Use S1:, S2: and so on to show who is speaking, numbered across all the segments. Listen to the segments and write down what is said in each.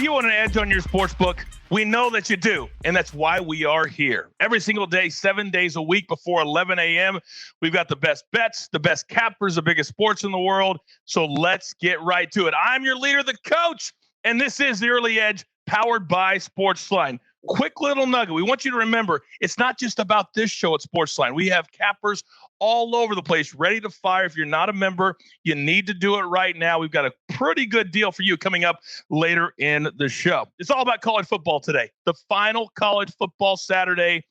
S1: you want an edge on your sports book? We know that you do, and that's why we are here. Every single day, 7 days a week before 11 a.m., we've got the best bets, the best cappers, the biggest sports in the world. So let's get right to it. I'm your leader, the coach, and this is the Early Edge powered by SportsLine. Quick little nugget. We want you to remember, it's not just about this show at SportsLine. We have cappers all over the place, ready to fire. If you're not a member, you need to do it right now. We've got a pretty good deal for you coming up later in the show. It's all about college football today, the final college football Saturday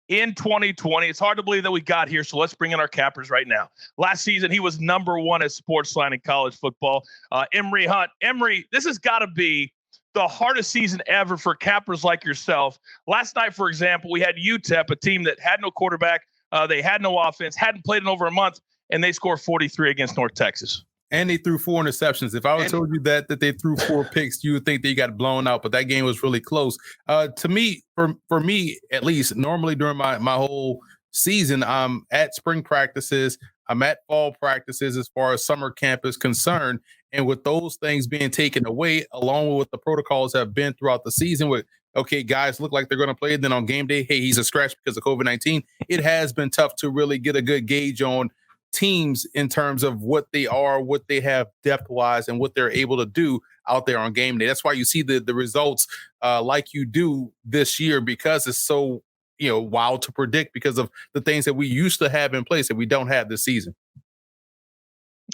S1: in 2020. It's hard to believe that we got here, so let's bring in our cappers right now. Last season, he was number one at SportsLine in college football. Emory Hunt. Emory, this has got to be the hardest season ever for cappers like yourself. Last night, for example, we had UTEP, a team that had no quarterback. They had no offense, hadn't played in over a month, and they scored 43 against North Texas.
S2: And they threw 4 interceptions. If I would told you that they threw 4 picks, you would think they got blown out, but that game was really close. To me, for me, at least, normally during my whole season, I'm at spring practices, I'm at fall practices as far as summer camp is concerned. And with those things being taken away, along with what the protocols have been throughout the season with, okay, guys look like they're going to play. Then on game day, hey, he's a scratch because of COVID-19. It has been tough to really get a good gauge on teams in terms of what they are, what they have depth-wise, and what they're able to do out there on game day. That's why you see the results like you do this year, because it's so wild to predict because of the things that we used to have in place that we don't have this season.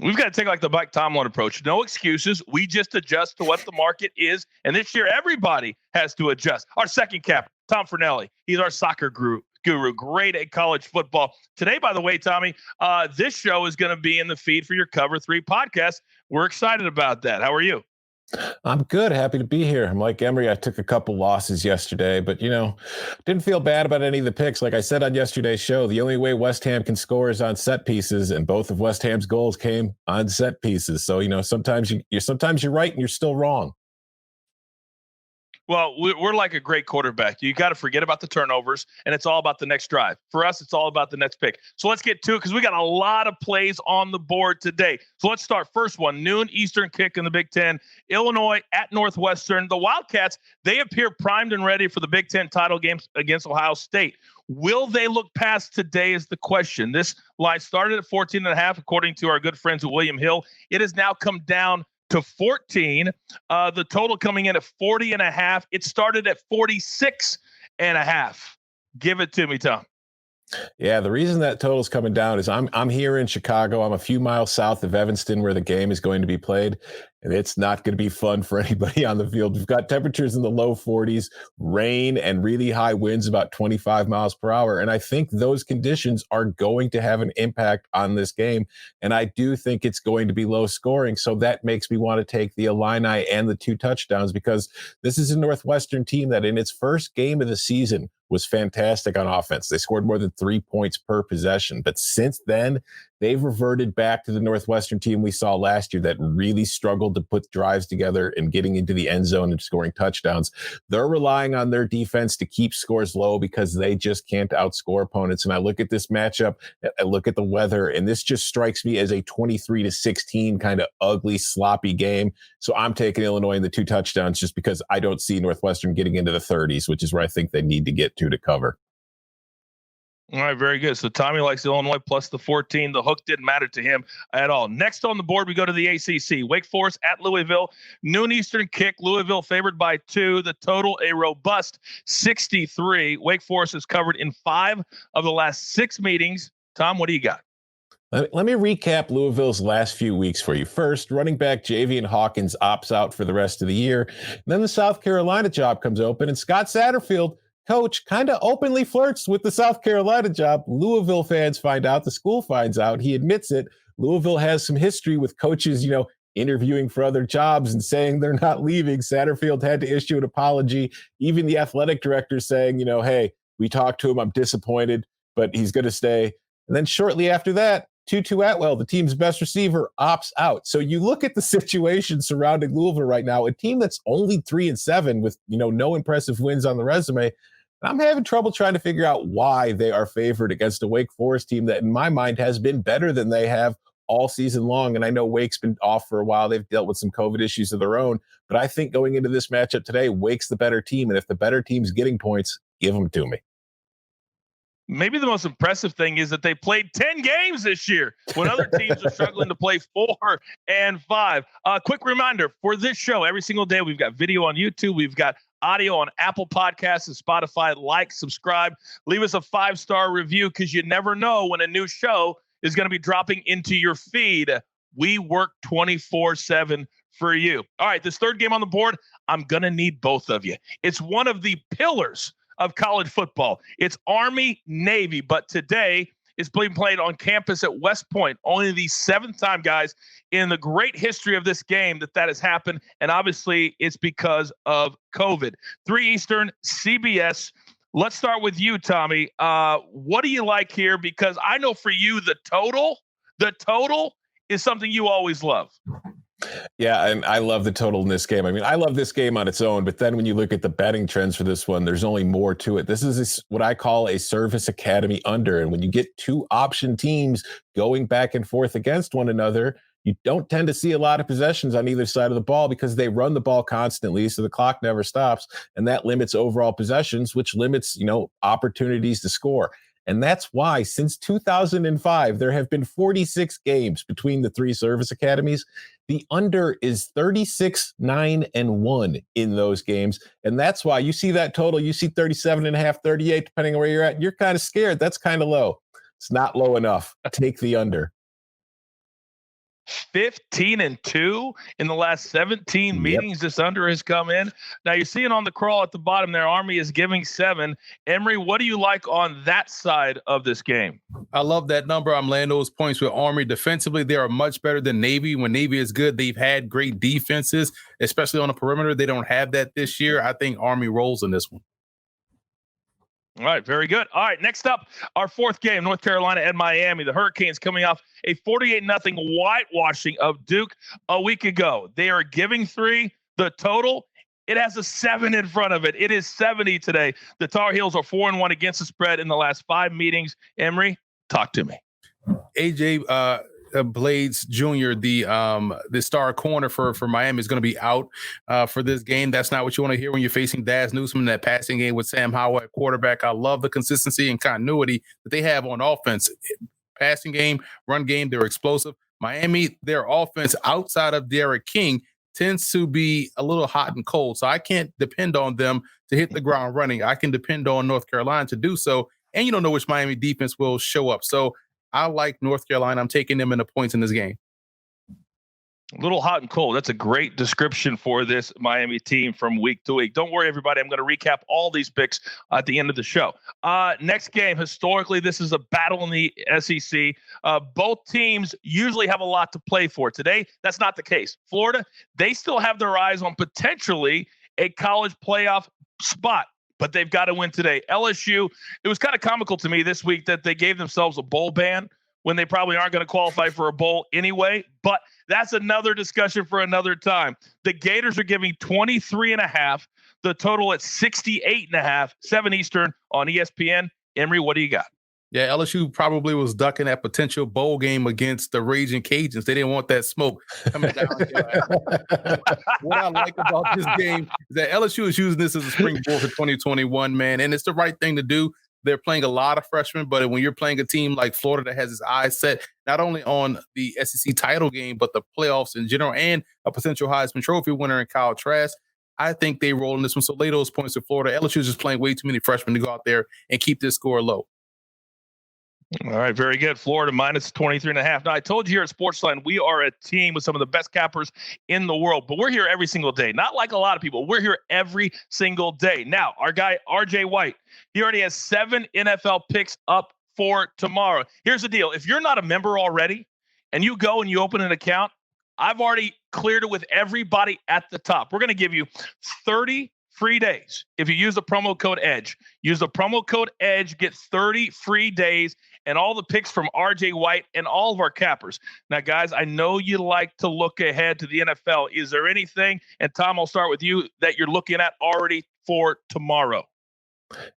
S1: We've got to take like the Mike Tomlin approach. No excuses. We just adjust to what the market is. And this year, everybody has to adjust. Our second cap, Tom Fornelli. He's our soccer guru. Great at college football. Today, by the way, Tommy, this show is going to be in the feed for your Cover 3 podcast. We're excited about that. How are you?
S3: I'm good. Happy to be here. I'm like Emory. I took a couple losses yesterday, but, didn't feel bad about any of the picks. Like I said on yesterday's show, the only way West Ham can score is on set pieces, and both of West Ham's goals came on set pieces. So, sometimes you're right and you're still wrong.
S1: Well, we're like a great quarterback. You got to forget about the turnovers, and it's all about the next drive. For us, it's all about the next pick. So let's get to it because we got a lot of plays on the board today. So let's start. First one, noon Eastern kick in the Big Ten. Illinois at Northwestern. The Wildcats, they appear primed and ready for the Big Ten title games against Ohio State. Will they look past today is the question. This line started at 14.5, according to our good friends at William Hill. It has now come down to 14. The total coming in at 40.5. It started at 46.5. Give it to me, Tom.
S3: Yeah, the reason that total's coming down is I'm here in Chicago. I'm a few miles south of Evanston where the game is going to be played, and it's not going to be fun for anybody on the field. We've got temperatures in the low 40s, rain, and really high winds about 25 miles per hour. And I think those conditions are going to have an impact on this game. And I do think it's going to be low scoring. So that makes me want to take the Illini and the 2 touchdowns, because this is a Northwestern team that in its first game of the season was fantastic on offense. They scored more than 3 points per possession. But since then, they've reverted back to the Northwestern team we saw last year that really struggled to put drives together and getting into the end zone and scoring touchdowns. They're relying on their defense to keep scores low because they just can't outscore opponents. And I look at this matchup, I look at the weather, and this just strikes me as a 23-16 kind of ugly, sloppy game. So I'm taking Illinois in the 2 touchdowns just because I don't see Northwestern getting into the 30s, which is where I think they need to get to cover.
S1: All right, very good. So Tommy likes Illinois plus the 14. The hook didn't matter to him at all. Next on the board, we go to the ACC. Wake Forest at Louisville. Noon Eastern kick. Louisville favored by 2. The total, a robust 63. Wake Forest is covered in 5 of the last 6 meetings. Tom, what do you got?
S3: Let me recap Louisville's last few weeks for you. First, running back Javian Hawkins opts out for the rest of the year. And then the South Carolina job comes open, and Scott Satterfield, coach, kind of openly flirts with the South Carolina job. Louisville fans find out, the school finds out, he admits it. Louisville has some history with coaches, interviewing for other jobs and saying they're not leaving. Satterfield had to issue an apology. Even the athletic director saying, hey, we talked to him, I'm disappointed, but he's going to stay. And then shortly after that, Tutu Atwell, the team's best receiver, opts out. So you look at the situation surrounding Louisville right now, a team that's only 3-7 with, no impressive wins on the resume. I'm having trouble trying to figure out why they are favored against a Wake Forest team that, in my mind, has been better than they have all season long. And I know Wake's been off for a while. They've dealt with some COVID issues of their own. But I think going into this matchup today, Wake's the better team. And if the better team's getting points, give them to me.
S1: Maybe the most impressive thing is that they played 10 games this year when other teams are struggling to play 4 and 5. Quick reminder for this show, every single day, we've got video on YouTube. We've got audio on Apple Podcasts and Spotify. Like, subscribe, leave us a 5-star review, because you never know when a new show is going to be dropping into your feed. We work 24/7 for you. All right, this third game on the board, I'm going to need both of you. It's one of the pillars of college football. It's Army-Navy, but today it's being played on campus at West Point. Only the 7th time, guys, in the great history of this game that has happened, and obviously it's because of COVID. 3 Eastern, CBS. Let's start with you, Tommy. What do you like here? Because I know for you, the total is something you always love.
S3: Yeah, and I love the total in this game. I mean, I love this game on its own, but then when you look at the betting trends for this one, there's only more to it. This is what I call a Service Academy under. And when you get 2 option teams going back and forth against one another, you don't tend to see a lot of possessions on either side of the ball, because they run the ball constantly, so the clock never stops, and that limits overall possessions, which limits, opportunities to score. And that's why since 2005, there have been 46 games between the 3 service academies. The under is 36-9-1 in those games. And that's why you see that total, you see 37.5, 38, depending on where you're at. You're kind of scared. That's kind of low. It's not low enough. Take the under.
S1: 15-2 in the last 17 meetings. This under has come in. Now you're seeing on the crawl at the bottom there, Army is giving 7. Emory, what do you like on that side of this game?
S2: I love that number. I'm laying those points with Army. Defensively, they are much better than Navy. When Navy is good, they've had great defenses, especially on the perimeter. They don't have that this year. I think Army rolls in this one.
S1: All right, very good. All right, next up, our 4th game, North Carolina and Miami. The Hurricanes coming off a 48-0 whitewashing of Duke a week ago. They are giving 3. The total, it has a 7 in front of it. It is 70 today. The Tar Heels are 4-1 against the spread in the last 5 meetings. Emory, talk to me.
S2: AJ Blades Jr., the star corner for Miami, is going to be out for this game. That's not what you want to hear when you're facing Daz Newsome in that passing game with Sam Howell at quarterback. I love the consistency and continuity that they have on offense. Passing game, run game, they're explosive. Miami, their offense outside of Derek King tends to be a little hot and cold. So I can't depend on them to hit the ground running. I can depend on North Carolina to do so. And you don't know which Miami defense will show up. So I like North Carolina. I'm taking them in the points in this game.
S1: A little hot and cold. That's a great description for this Miami team from week to week. Don't worry, everybody. I'm going to recap all these picks at the end of the show. Next game, historically, this is a battle in the SEC. Both teams usually have a lot to play for. Today, that's not the case. Florida, they still have their eyes on potentially a college playoff spot, but they've got to win today. LSU, it was kind of comical to me this week that they gave themselves a bowl ban when they probably aren't going to qualify for a bowl anyway, but that's another discussion for another time. The Gators are giving 23.5, the total at 68.5, 7 Eastern on ESPN. Emory, what do you got?
S2: Yeah, LSU probably was ducking that potential bowl game against the Raging Cajuns. They didn't want that smoke coming down here. What I like about this game is that LSU is using this as a springboard for 2021, man, and it's the right thing to do. They're playing a lot of freshmen, but when you're playing a team like Florida that has its eyes set not only on the SEC title game, but the playoffs in general and a potential Heisman Trophy winner in Kyle Trask, I think they roll in this one. So lay those points to Florida. LSU is just playing way too many freshmen to go out there and keep this score low.
S1: All right, very good. Florida minus 23.5. Now, I told you here at SportsLine, we are a team with some of the best cappers in the world, but we're here every single day. Not like a lot of people. We're here every single day. Now, our guy, RJ White, he already has 7 NFL picks up for tomorrow. Here's the deal. If you're not a member already and you go and you open an account, I've already cleared it with everybody at the top. We're going to give you 30 free days. If you use the promo code EDGE, use the promo code EDGE, get 30 free days and all the picks from RJ White and all of our cappers. Now, guys, I know you like to look ahead to the NFL. Is there anything, and Tom, I'll start with you, that you're looking at already for tomorrow?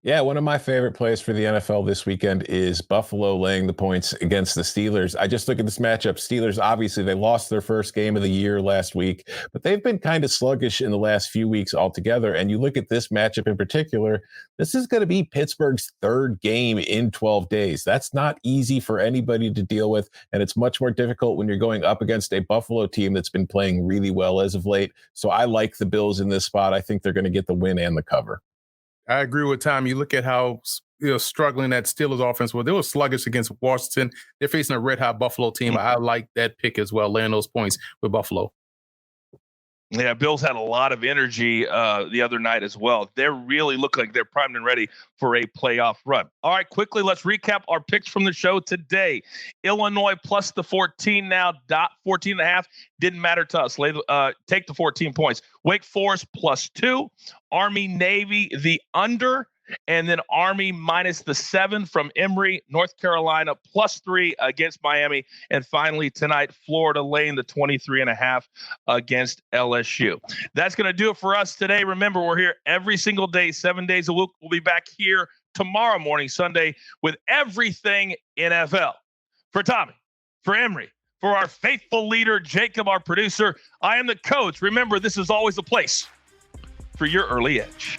S3: Yeah, one of my favorite plays for the NFL this weekend is Buffalo laying the points against the Steelers. I just look at this matchup. Steelers, obviously, they lost their first game of the year last week, but they've been kind of sluggish in the last few weeks altogether. And you look at this matchup in particular, this is going to be Pittsburgh's third game in 12 days. That's not easy for anybody to deal with, and it's much more difficult when you're going up against a Buffalo team that's been playing really well as of late. So I like the Bills in this spot. I think they're going to get the win and the cover.
S2: I agree with Tom. You look at how struggling that Steelers offense was. They were sluggish against Washington. They're facing a red-hot Buffalo team. I like that pick as well, laying those points with Buffalo.
S1: Yeah, Bills had a lot of energy the other night as well. They really look like they're primed and ready for a playoff run. All right, quickly, let's recap our picks from the show today. Illinois plus the 14 now, 14.5. Didn't matter to us. Take the 14 points. Wake Forest +2. Army, Navy, the under. And then Army minus the 7 from Emory. North Carolina +3 against Miami. And finally tonight, Florida laying the 23.5 against LSU. That's going to do it for us today. Remember, we're here every single day, 7 days a week. We'll be back here tomorrow morning, Sunday, with everything NFL. For Tommy, for Emory, for our faithful leader, Jacob, our producer, I am the coach. Remember, this is always a place for your early edge.